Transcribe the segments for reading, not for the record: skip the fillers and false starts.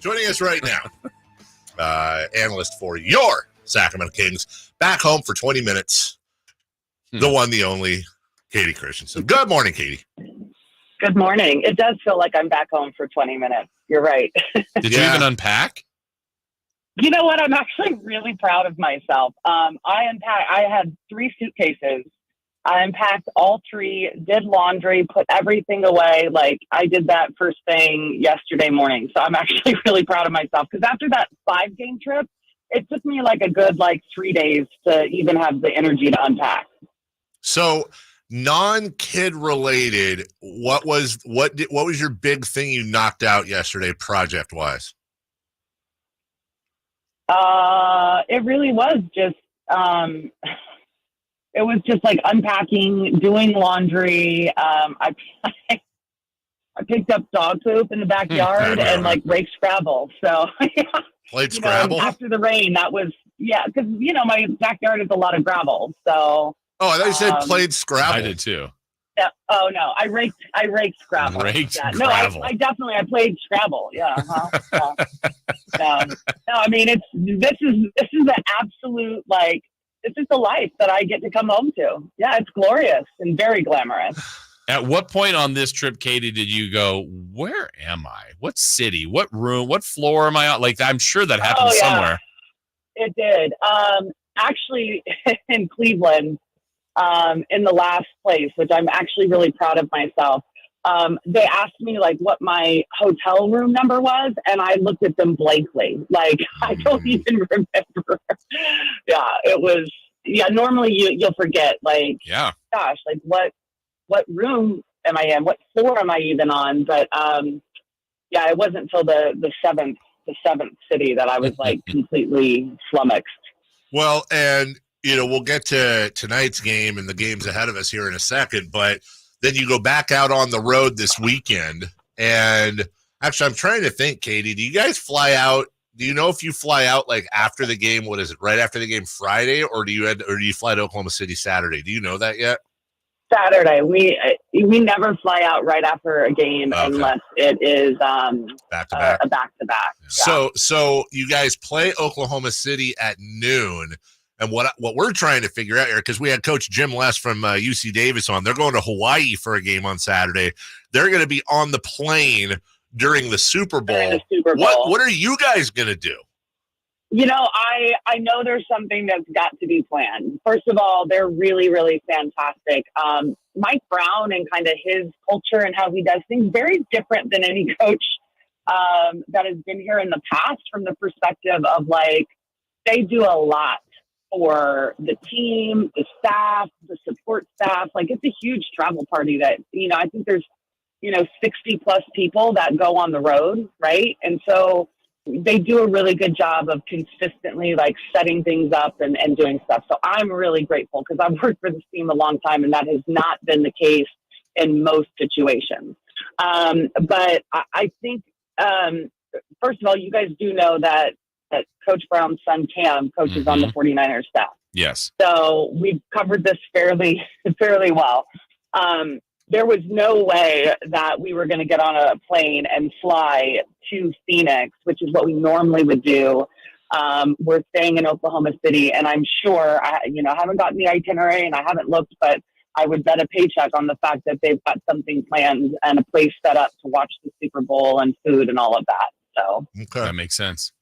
Joining us right now, analyst for your Sacramento Kings, back home for 20 minutes, the one, the only, Kayte Christensen. Good morning, Kayte. Good morning. It does feel like I'm back home for 20 minutes. You're right. Did you even unpack? You know what? I'm actually really proud of myself. I had 3 suitcases. I unpacked all 3, did laundry, put everything away. Like, I did that first thing yesterday morning. So I'm actually really proud of myself because after that 5-game trip, it took me like a good 3 days to even have the energy to unpack. So, non-kid related, what was your big thing you knocked out yesterday project wise? It really was just it was just like unpacking, doing laundry. I picked up dog poop in the backyard and raked Scrabble. So played Scrabble after the rain. That was because my backyard is a lot of gravel. So I thought you said played Scrabble. I did too. Yeah. Oh no, I raked Scrabble. Scrabble. No, I played Scrabble. Yeah. Uh-huh. No, I mean this is the absolute this is the life that I get to come home to. Yeah, it's glorious and very glamorous. At what point on this trip, Kayte, did you go, where am I? What city? What room? What floor am I on? I'm sure that happened somewhere. It did. Actually, in Cleveland, in the last place, which I'm actually really proud of myself, they asked me what my hotel room number was, and I looked at them blankly. I don't even remember. It was. Normally you'll forget. Gosh, what room am I in? What floor am I even on? But it wasn't until the seventh city that I was completely flummoxed. Well, and we'll get to tonight's game and the games ahead of us here in a second, but then you go back out on the road this weekend. And actually, I'm trying to think, Kayte, do you guys fly out? Do you know if you fly out after the game? What is it? Right after the game Friday, or do you fly to Oklahoma City Saturday? Do you know that yet? Saturday. We never fly out right after a game unless it is back to back. A back to back. So you guys play Oklahoma City at noon. And what we're trying to figure out here, because we had Coach Jim Les from UC Davis on, they're going to Hawaii for a game on Saturday. They're going to be on the plane during the Super Bowl. What are you guys going to do? I know there's something that's got to be planned. First of all, they're really, really fantastic. Mike Brown and kind of his culture and how he does things, very different than any coach that has been here in the past from the perspective of they do a lot for the team, the staff, the support staff. It's a huge travel party that, I think there's, 60 plus people that go on the road. Right. And so they do a really good job of consistently setting things up and doing stuff. So I'm really grateful because I've worked for this team a long time and that has not been the case in most situations. But I think, first of all, you guys do know that Coach Brown's son, Cam, coaches on the 49ers staff. Yes. So we've covered this fairly well. There was no way that we were going to get on a plane and fly to Phoenix, which is what we normally would do. We're staying in Oklahoma City, and I'm sure, I haven't gotten the itinerary and I haven't looked, but I would bet a paycheck on the fact that they've got something planned and a place set up to watch the Super Bowl and food and all of that. So okay. That makes sense.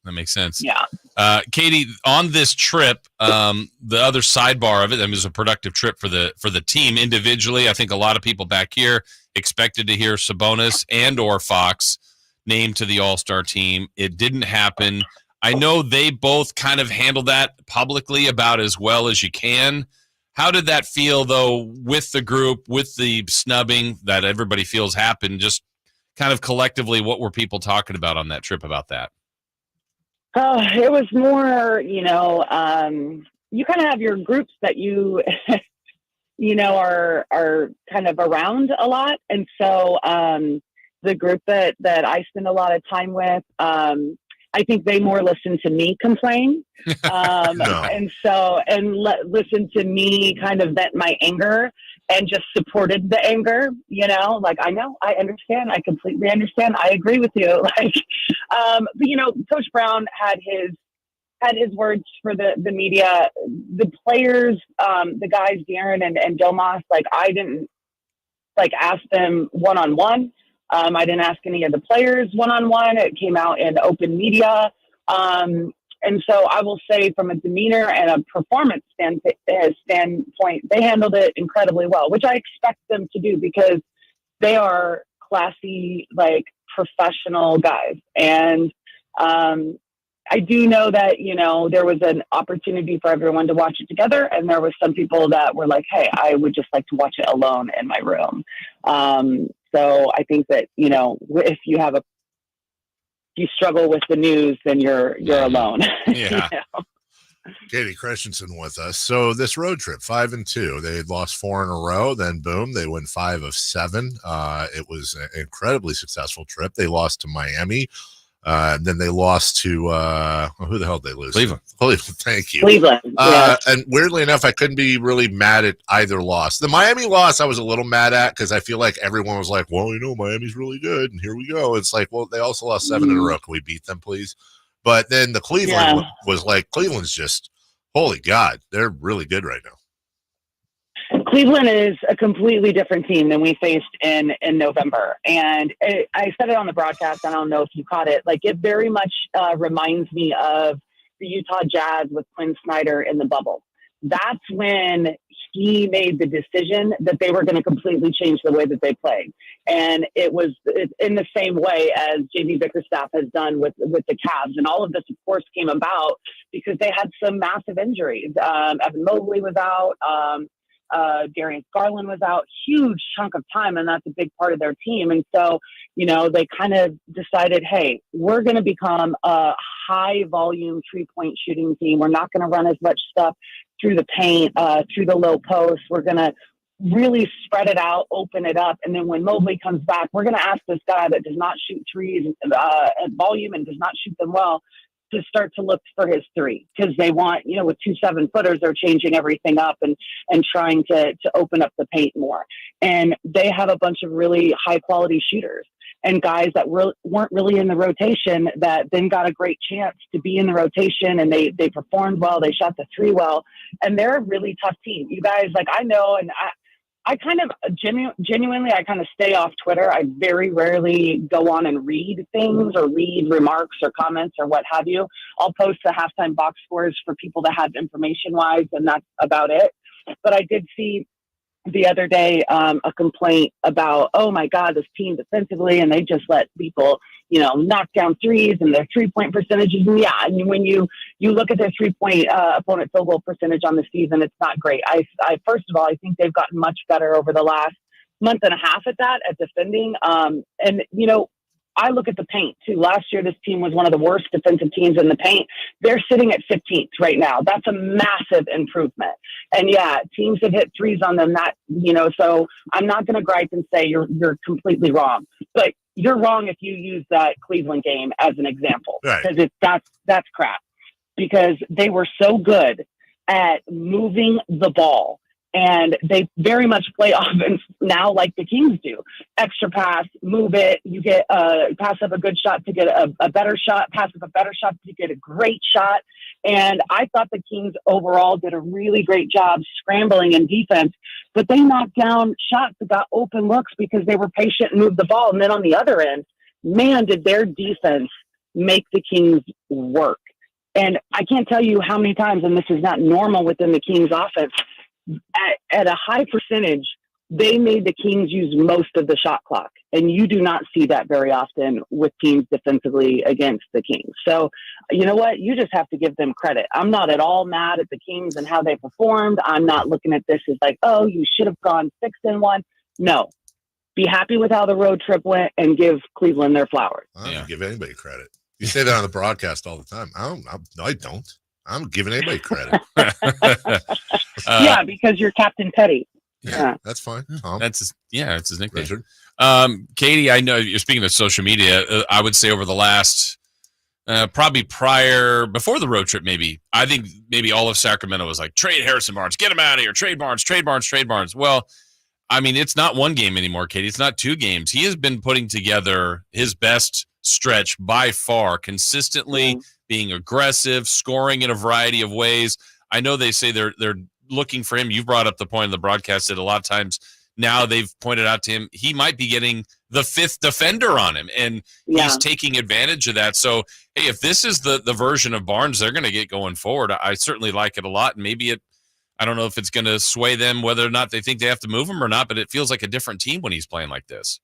Yeah. Kayte, on this trip, the other sidebar of it was a productive trip for the team individually. I think a lot of people back here expected to hear Sabonis and or Fox named to the All-Star team. It didn't happen. I know they both kind of handled that publicly about as well as you can. How did that feel, though, with the group, with the snubbing that everybody feels happened? Just kind of collectively, what were people talking about on that trip about that? It was more, you kind of have your groups that you, are kind of around a lot. And so the group that I spend a lot of time with, I think they more listen to me complain. No. And listen to me kind of vent my anger and just supported the anger, like, I know, I understand. I completely understand. I agree with you. Like, but, Coach Brown had his words for the media, the players, the guys, Darren and Domas, like, I didn't ask them one-on-one. I didn't ask any of the players one-on-one. It came out in open media. And so I will say, from a demeanor and a performance standpoint, they handled it incredibly well, which I expect them to do because they are classy, like, professional guys. And I do know that, there was an opportunity for everyone to watch it together. And there were some people that were like, hey, I would just like to watch it alone in my room. So I think that, if you struggle with the news, then you're alone. Yeah. Kayte Christensen with us. So this road trip, 5-2, they had lost 4 in a row. Then boom, they win 5 of 7. It was an incredibly successful trip. They lost to Miami. Then they lost to who the hell did they lose? Cleveland. Thank you. Cleveland. Yeah. And weirdly enough, I couldn't be really mad at either loss. The Miami loss, I was a little mad at because I feel like everyone was like, "Well, Miami's really good, and here we go." It's like, well, they also lost 7 in a row. Can we beat them, please? But then the Cleveland was like, Cleveland's just, holy God, they're really good right now. Cleveland is a completely different team than we faced in November. And I said it on the broadcast. I don't know if you caught it. Like, it very much reminds me of the Utah Jazz with Quinn Snyder in the bubble. That's when he made the decision that they were going to completely change the way that they played. And it's in the same way as JB Bickerstaff has done with the Cavs. And all of this, of course, came about because they had some massive injuries. Evan Mobley was out. Darius Garland was out, huge chunk of time, and that's a big part of their team. And so, they kind of decided, hey, we're going to become a high volume 3-point shooting team. We're not going to run as much stuff through the paint, through the low post. We're going to really spread it out, open it up. And then when Mobley comes back, we're going to ask this guy that does not shoot threes at volume and does not shoot them well to start to look for his three, because they want, with 2 7-footers, they're changing everything up and trying to open up the paint more. And they have a bunch of really high quality shooters and guys that weren't really in the rotation that then got a great chance to be in the rotation, and they performed well. They shot the three well, and they're a really tough team. You guys, like, I know, and I kind of genuinely, I kind of stay off Twitter. I very rarely go on and read things or read remarks or comments or what have you. I'll post the halftime box scores for people to have information wise, and that's about it. But I did see the other day a complaint about, oh my God, this team defensively, and they just let people, knock down threes, and their 3-point percentages. And yeah, and when you look at their 3-point opponent field goal percentage on the season, it's not great. I first of all, I think they've gotten much better over the last month and a half at defending. And I look at the paint too. Last year, this team was one of the worst defensive teams in the paint. They're sitting at 15th right now. That's a massive improvement. And yeah, teams have hit threes on them. So I'm not going to gripe and say you're completely wrong, but you're wrong if you use that Cleveland game as an example, because that's crap, because they were so good at moving the ball. And they very much play offense now like the Kings do. Extra pass, move it. You get pass up a good shot to get a better shot, pass up a better shot to get a great shot. And I thought the Kings overall did a really great job scrambling in defense, but they knocked down shots that got open looks because they were patient and moved the ball. And then on the other end, man, did their defense make the Kings work. And I can't tell you how many times, and this is not normal within the Kings offense, at a high percentage, they made the Kings use most of the shot clock. And you do not see that very often with teams defensively against the Kings. So, you know what? You just have to give them credit. I'm not at all mad at the Kings and how they performed. I'm not looking at this as like, oh, you should have gone 6-1. No. Be happy with how the road trip went and give Cleveland their flowers. I don't give anybody credit. You say that on the broadcast all the time. I don't. I'm giving anybody credit. Yeah, because you're Captain Petty. Yeah, that's fine. Tom. It's his nickname. Kayte, I know you're speaking of social media. I would say over the last, probably before the road trip, maybe, I think maybe all of Sacramento was like, trade Harrison Barnes, get him out of here, trade Barnes. Well, I mean, it's not one game anymore, Katie. It's not 2 games. He has been putting together his best stretch by far, consistently being aggressive, scoring in a variety of ways. I know they say they're looking for him. You brought up the point in the broadcast that a lot of times now they've pointed out to him he might be getting the 5th defender on him, and he's taking advantage of that. So, hey, if this is the version of Barnes they're going to get going forward, I certainly like it a lot. And maybe I don't know if it's going to sway them whether or not they think they have to move him or not, but it feels like a different team when he's playing like this.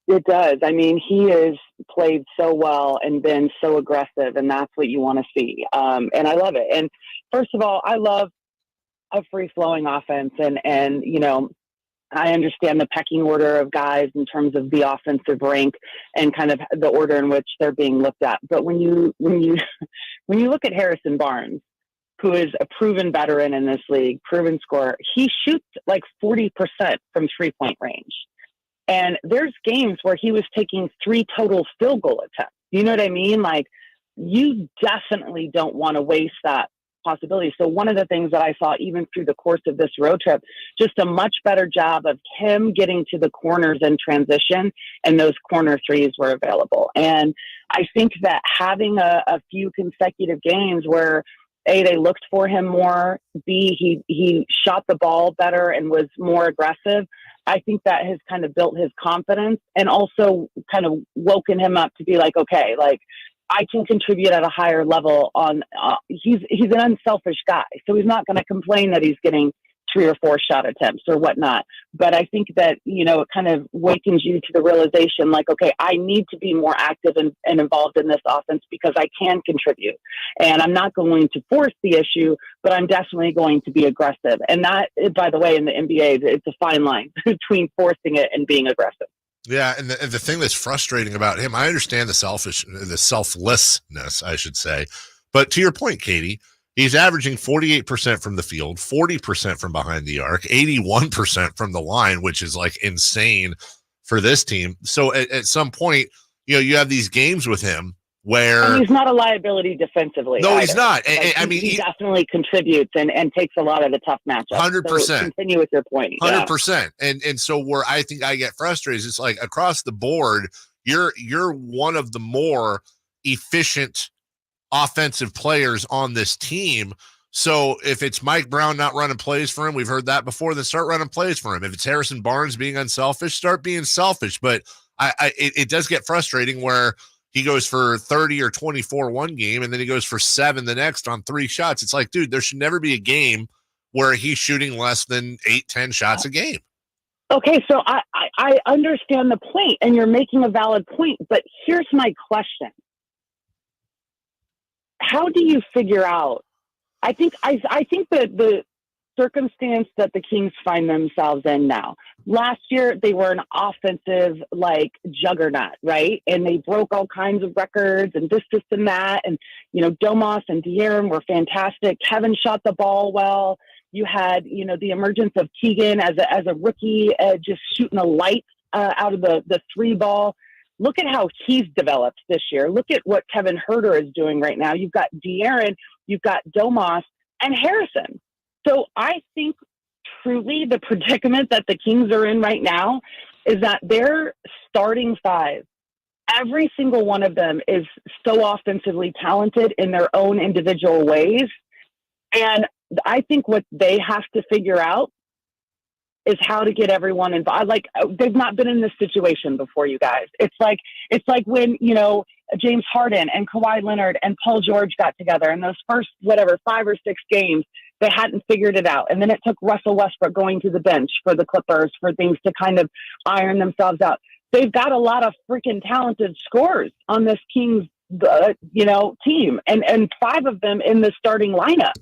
It does. I mean, he has played so well and been so aggressive, and that's what you want to see. And I love it. And first of all, I love a free-flowing offense, and you know, I understand the pecking order of guys in terms of the offensive rank and kind of the order in which they're being looked at. But when you look at Harrison Barnes, who is a proven veteran in this league, proven scorer, he shoots like 40% from 3-point range. And there's games where he was taking 3 total field goal attempts. You know what I mean? Like, you definitely don't want to waste that possibility. So one of the things that I saw even through the course of this road trip, just a much better job of him getting to the corners in transition, and those corner threes were available. And I think that having a few consecutive games where A, they looked for him more, B, he shot the ball better and was more aggressive, I think that has kind of built his confidence and also kind of woken him up to be like, okay, like, I can contribute at a higher level on, he's an unselfish guy. So he's not going to complain that he's getting 3 or 4 shot attempts or whatnot. But I think that, you know, it kind of wakens you to the realization like, okay, I need to be more active and involved in this offense because I can contribute. And I'm not going to force the issue, but I'm definitely going to be aggressive. And that, by the way, in the NBA, it's a fine line between forcing it and being aggressive. Yeah, and the thing that's frustrating about him, I understand the selflessness, I should say. But to your point, Katie, he's averaging 48% from the field, 40% from behind the arc, 81% from the line, which is like insane for this team. So at some point, you know, you have these games with him where and he's not a liability defensively. No, either. he's not. Like, I mean, he definitely contributes and takes a lot of the tough matchups. 100%. So continue with your point. 100%. And so where I think I get frustrated is it's like across the board, you're one of the more efficient offensive players on this team. So if it's Mike Brown not running plays for him, we've heard that before, then start running plays for him. If it's Harrison Barnes being unselfish, start being selfish. But it does get frustrating where he goes for 30 or 24 one game, and then he goes for 7 the next on 3 shots. It's like, dude, there should never be a game where he's shooting less than 8-10 shots a game. Okay, so I understand the point, and you're making a valid point, but here's my question. How do you figure out? I think that the circumstance that the Kings find themselves in now. Last year, they were an offensive, like, juggernaut, right? And they broke all kinds of records and this and that. And, you know, Domas and De'Aaron were fantastic. Kevin shot the ball well. You had, you know, the emergence of Keegan as a rookie, just shooting a light out of the 3 ball. Look at how he's developed this year. Look at what Kevin Huerter is doing right now. You've got De'Aaron, you've got Domas, and Harrison. So I think truly the predicament that the Kings are in right now is that their starting 5, every single one of them is so offensively talented in their own individual ways. And I think what they have to figure out is how to get everyone involved. Like, they've not been in this situation before, you guys. It's like when, you know, James Harden and Kawhi Leonard and Paul George got together in those first, 5 or 6 games, they hadn't figured it out. And then it took Russell Westbrook going to the bench for the Clippers for things to kind of iron themselves out. They've got a lot of freaking talented scorers on this Kings, team, and 5 of them in the starting lineup.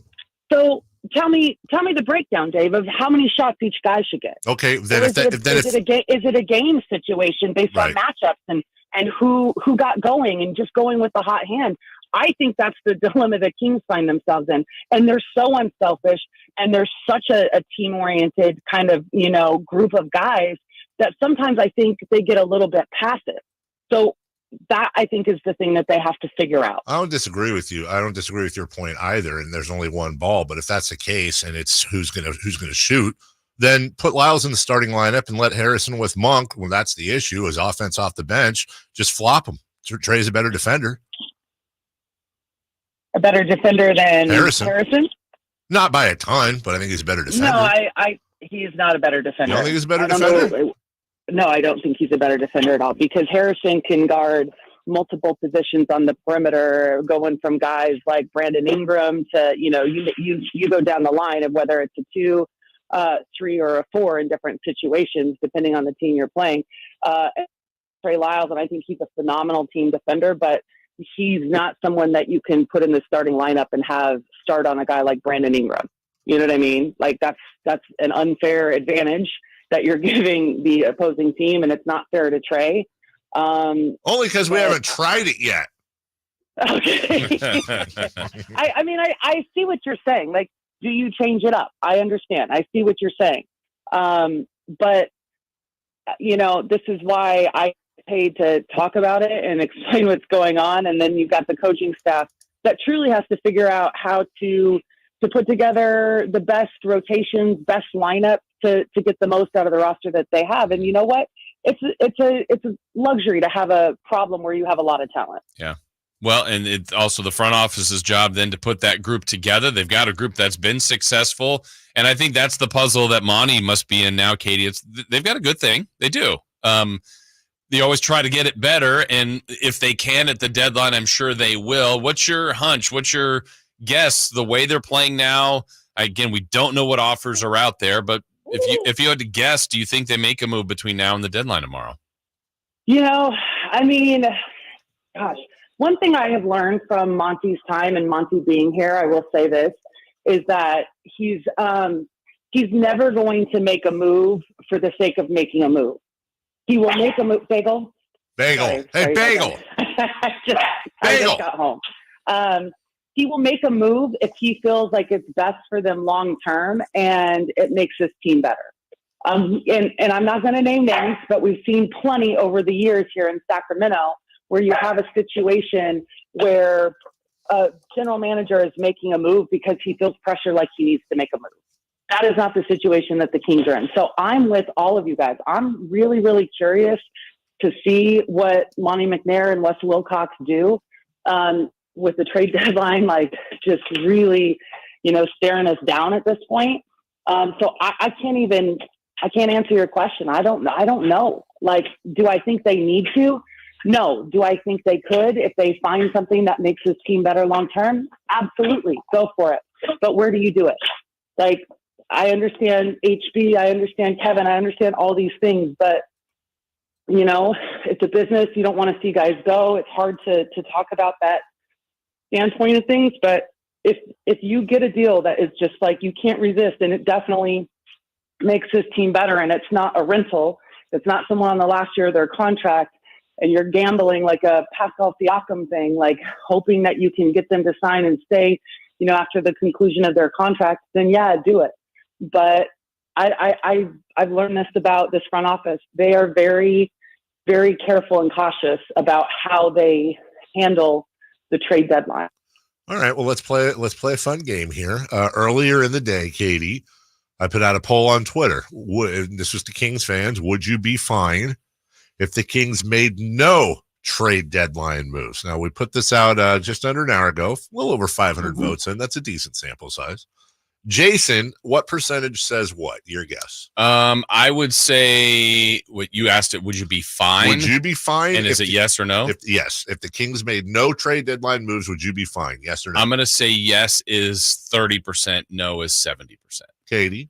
So tell me the breakdown, Dave, of how many shots each guy should get. Okay, then is it a game situation based on matchups and who got going and just going with the hot hand? I think that's the dilemma the Kings find themselves in. And they're so unselfish, and they're such a team-oriented kind of, you know, group of guys that sometimes I think they get a little bit passive. So that, I think, is the thing that they have to figure out. I don't disagree with you. I don't disagree with your point either. And there's only one ball, but if that's the case and it's who's gonna shoot, then put Lyles in the starting lineup and let Harrison with Monk. Well, that's the issue, is offense off the bench. Just flop him. Trey's a better defender. A better defender than Harrison? Not by a ton, but I think he's a better defender. No, he's not a better defender. You don't think he's a better defender? No, I don't think he's a better defender at all, because Harrison can guard multiple positions on the perimeter, going from guys like Brandon Ingram to, you go down the line of whether it's a 2, 3, or a 4 in different situations, depending on the team you're playing. Trey Lyles, and I think he's a phenomenal team defender, but he's not someone that you can put in the starting lineup and have start on a guy like Brandon Ingram. You know what I mean? Like that's an unfair advantage that you're giving the opposing team, and it's not fair to Trey. Only because we haven't tried it yet. Okay. I see what you're saying. Like, do you change it up? I understand. I see what you're saying. But this is why I paid to talk about it and explain what's going on. And then you've got the coaching staff that truly has to figure out how to put together the best rotations, best lineup to get the most out of the roster that they have. And you know what? It's a luxury to have a problem where you have a lot of talent. Yeah. Well, and it's also the front office's job then to put that group together. They've got a group that's been successful. And I think that's the puzzle that Monte must be in now, Kayte. They've got a good thing. They do. They always try to get it better. And if they can at the deadline, I'm sure they will. What's your hunch? What's your guess? The way they're playing now, again, we don't know what offers are out there, but if you had to guess, do you think they make a move between now and the deadline tomorrow? Gosh, one thing I have learned from Monte's time and Monte being here, I will say this, is that he's never going to make a move for the sake of making a move. He will make a move. Bagel. Hey, Bagel. I just got home. He will make a move if he feels like it's best for them long term and it makes his team better. And I'm not going to name names, but we've seen plenty over the years here in Sacramento where you have a situation where a general manager is making a move because he feels pressure like he needs to make a move. That is not the situation that the Kings are in. So I'm with all of you guys. I'm really, really curious to see what Monte McNair and Wes Wilcox do with the trade deadline, like just really, staring us down at this point. So I can't answer your question. I don't know. Like, do I think they need to? No. Do I think they could if they find something that makes this team better long term? Absolutely. Go for it. But where do you do it? Like, I understand HB, I understand Kevin, I understand all these things, but it's a business. You don't want to see guys go. It's hard to talk about that standpoint of things, but if you get a deal that is just like you can't resist, and it definitely makes this team better, and it's not a rental, it's not someone on the last year of their contract, and you're gambling like a Pascal Siakam thing, like hoping that you can get them to sign and stay, after the conclusion of their contract, then yeah, do it. But I've learned this about this front office. They are very, very careful and cautious about how they handle the trade deadline. All right. Well, let's play a fun game here. Earlier in the day, Kayte, I put out a poll on Twitter. This was to Kings fans. Would you be fine if the Kings made no trade deadline moves? Now, we put this out just under an hour ago, a little over 500 votes in. That's a decent sample size. Jason, what percentage says what? Your guess? I would say what you asked it. Would you be fine? Would you be fine? And is it yes or no? Yes. If the Kings made no trade deadline moves, would you be fine? Yes or no? I'm going to say yes is 30%. No is 70%. Kayte?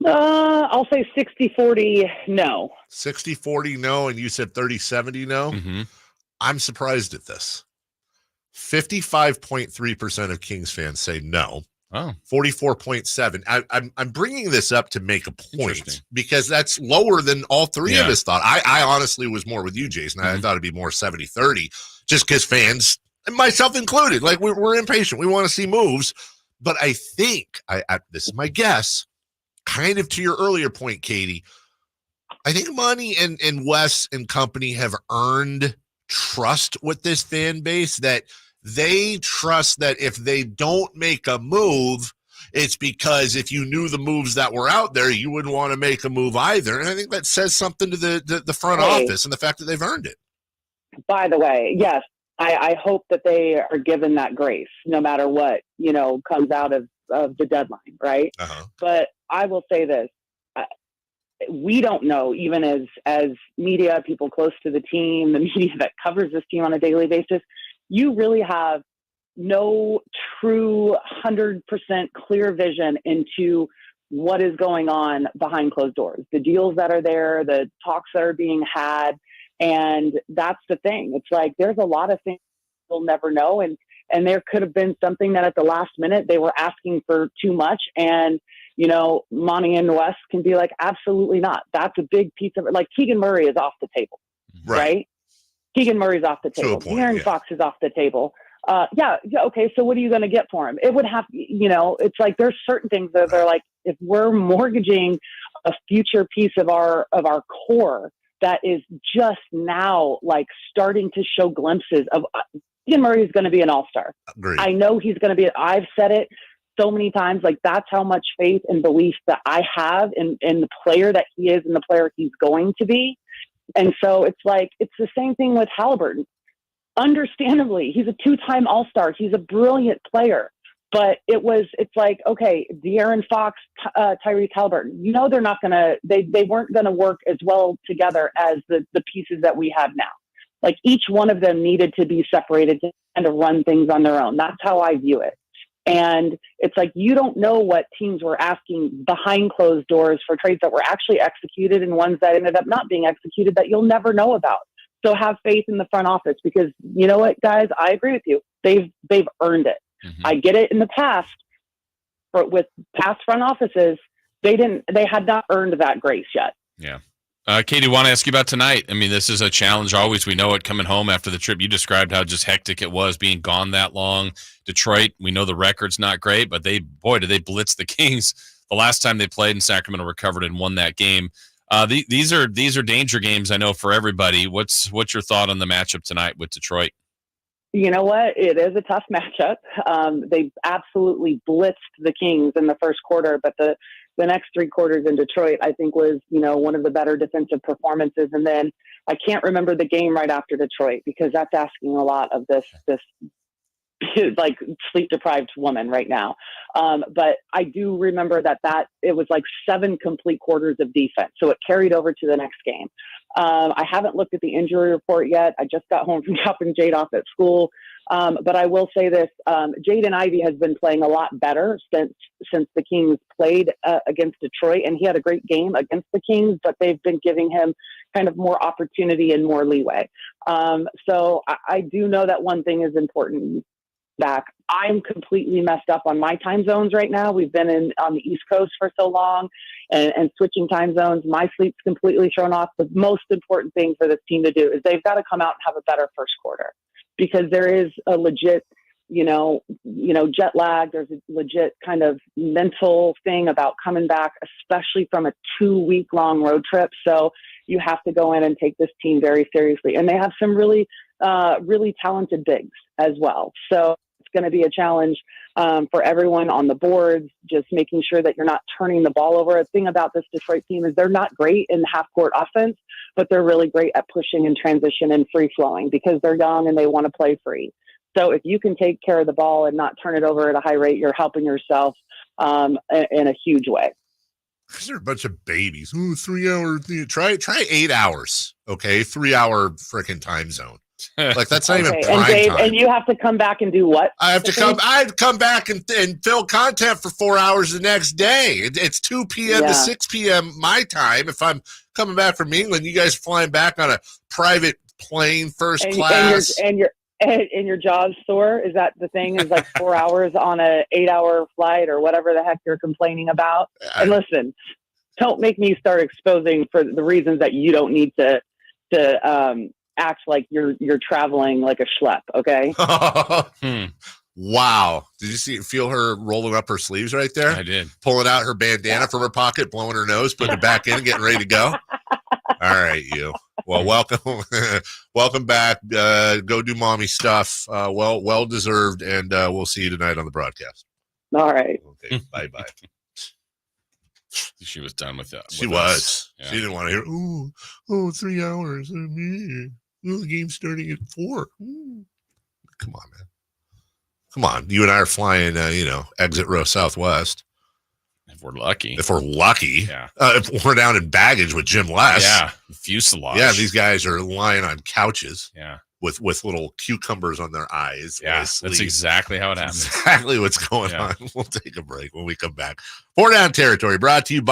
I'll say 60-40 no. 60-40 no, and you said 30-70 no? Mm-hmm. I'm surprised at this. 55.3% of Kings fans say no. Oh. 44.7. I'm bringing this up to make a point because that's lower than all three of us thought. I honestly was more with you, Jason. I thought it'd be more 70-30 just because fans, and myself included, like we're impatient. We want to see moves. But I think, this is my guess, kind of to your earlier point, Kayte, I think Monte and Wes and company have earned trust with this fan base that they trust that if they don't make a move, It's because if you knew the moves that were out there, you wouldn't want to make a move either. And I think that says something to the front office and the fact that they've earned it. By the way, yes, I hope that they are given that grace no matter what, comes out of the deadline, right? But I will say this. We don't know, even as media, people close to the team, the media that covers this team on a daily basis, you really have no true 100% clear vision into what is going on behind closed doors, the deals that are there, the talks that are being had. And that's the thing. It's like, there's a lot of things we'll never know. And there could have been something that at the last minute they were asking for too much. And, Monty and West can be like, absolutely not. That's a big piece of it. Like Keegan Murray is off the table, right? Keegan Murray's off the table. De'Aaron Fox is off the table. Okay. So what are you going to get for him? It would have, it's like, there's certain things that are like, if we're mortgaging a future piece of our core that is just now like starting to show glimpses of Keegan Murray is going to be an all-star. Agreed. I know he's going to be, I've said it so many times, like that's how much faith and belief that I have in the player that he is and the player he's going to be. And so it's like, it's the same thing with Halliburton. Understandably, he's a 2-time all-star. He's a brilliant player, but it's like, okay, De'Aaron Fox, Tyrese Halliburton, they're not going to, they weren't going to work as well together as the pieces that we have now. Like each one of them needed to be separated and to run things on their own. That's how I view it. And it's like, you don't know what teams were asking behind closed doors for trades that were actually executed and ones that ended up not being executed that you'll never know about. So have faith in the front office because you know what, guys, I agree with you. They've earned it. I get it in the past, but with past front offices, they had not earned that grace yet. Yeah. Kayte, want to ask you about tonight. I mean, this is a challenge always. We know it coming home after the trip. You described how just hectic it was being gone that long. Detroit, we know the record's not great, but did they blitz the Kings the last time they played, and Sacramento recovered and won that game. These are danger games, I know, for everybody. What's your thought on the matchup tonight with Detroit? You know what? It is a tough matchup. They absolutely blitzed the Kings in the first quarter, but the next 3 quarters in Detroit, I think was, one of the better defensive performances. And then I can't remember the game right after Detroit because that's asking a lot of this like sleep deprived woman right now. But I do remember that it was like 7 complete quarters of defense. So it carried over to the next game. I haven't looked at the injury report yet. I just got home from dropping Jade off at school. But I will say this, Jaden Ivey has been playing a lot better since the Kings played against Detroit, and he had a great game against the Kings, but they've been giving him kind of more opportunity and more leeway. So I do know that one thing is important. I'm completely messed up on my time zones right now. We've been on the East Coast for so long and switching time zones. My sleep's completely thrown off. The most important thing for this team to do is they've got to come out and have a better first quarter. Because there is a legit, jet lag. There's a legit kind of mental thing about coming back, especially from a 2-week-long road trip. So you have to go in and take this team very seriously. And they have some really, really talented bigs as well. So it's going to be a challenge for everyone on the boards, just making sure that you're not turning the ball over. The thing about this Detroit team is they're not great in half-court offense, but they're really great at pushing and transition and free-flowing because they're young and they want to play free. So if you can take care of the ball and not turn it over at a high rate, you're helping yourself in a huge way. They're a bunch of babies. Ooh, 3 hours. Try 8 hours, okay? 3-hour freaking time zone. Like that's not even prime time. And you have to come back and do what? I'd come back and fill content for 4 hours the next day. It's 2 p.m. to 6 p.m. my time. If I'm coming back from England, you guys flying back on a private plane, first class. And your jaw's sore. Is that the thing? Is like 4 hours on a 8-hour flight or whatever the heck you're complaining about? And listen, don't make me start exposing for the reasons that you don't need to act like you're traveling like a schlep, okay? Wow. Did you feel her rolling up her sleeves right there? I did. Pulling out her bandana from her pocket, blowing her nose, putting it back in, getting ready to go? All right, you. Well, welcome. Welcome back. Go do mommy stuff. Well deserved, and we'll see you tonight on the broadcast. All right. Okay. say bye-bye. She was done with that. She was. Yeah. She didn't want to hear, 3 hours. The game's starting at 4. Come on, man. Come on. You and I are flying, exit row Southwest. If we're lucky. Yeah. If we're down in baggage with Jim Les. Yeah. Fuselage. Yeah, these guys are lying on couches. Yeah. With little cucumbers on their eyes. Yeah, that's exactly how it happens. Exactly what's going on. We'll take a break when we come back. 4 Down Territory brought to you by